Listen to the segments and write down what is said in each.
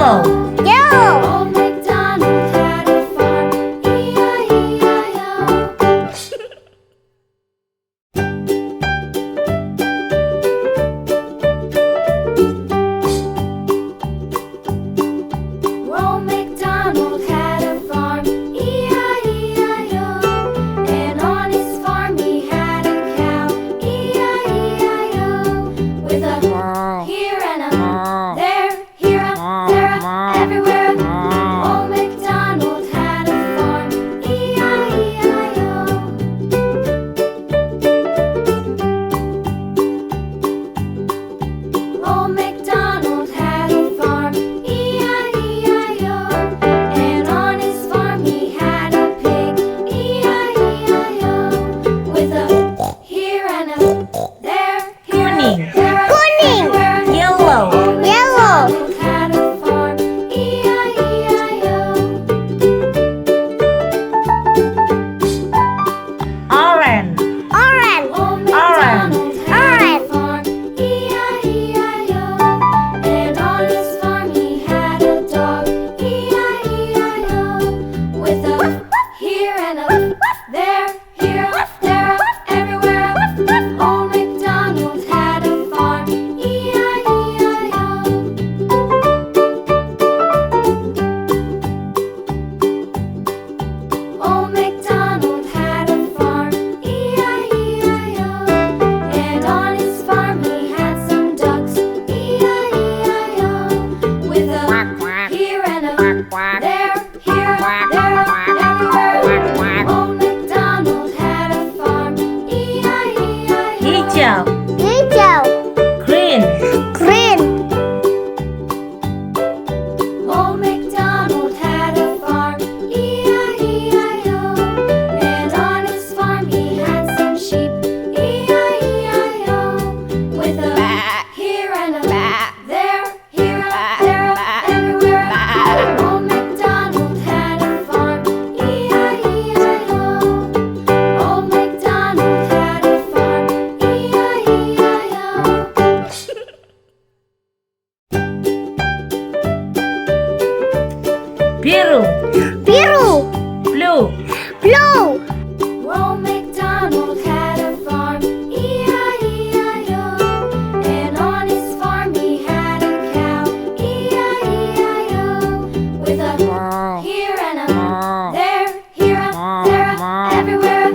Yellow. Old MacDonald had a farm, E-I-E-I-O. Old MacDonald had a farm, E-I-E-I-O. And on his farm he had a cow, E-I-E-I-O. With a here and a there, here a there a everywhere. Old MacDonald had a farm, E-I-E-I-O. Old MacDonald had a farm, E-I-E-I-O. And on his farm he had a pig, E-I-E-I-O. With a here and a there, here a Green. there a everywhere. Yellow. Old MacDonald had a farm, E-I-E-I-O. Orange. Old MacDonald had a farm, E-I-E-I-O. And on his farm he had a dog, E-I-E-I-O. With a here and a there, here a there a everywhere. Old MacDonald had a farm, E-I-E-I-O. Old MacDonald had a farm, E-I-E-I-O. And on his farm he had some ducks, E-I-E-I-O. With a here and a there, here a there a everywhere. Old MacDonald had a farm, E-I-E-I-O. Hijau. Green. Old MacDonald had a farm, E-I-E-I-O. And on his farm he had some sheep, E-I-E-I-O. With a here and a there, here a there a everywhere. Old MacDonald had a farm, E-I-E-I-O. Old MacDonald had a farm, E-I-E-I-O. Biru. Blue. Old MacDonald had a farm, E-I-E-I-O. And on his farm he had a cow, E-I-E-I-O. With a here and a there, here a there a everywhere.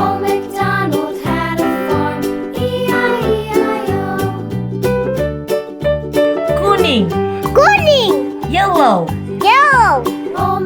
Old MacDonald had a farm, E-I-E-I-O. Kuning. Yellow. Old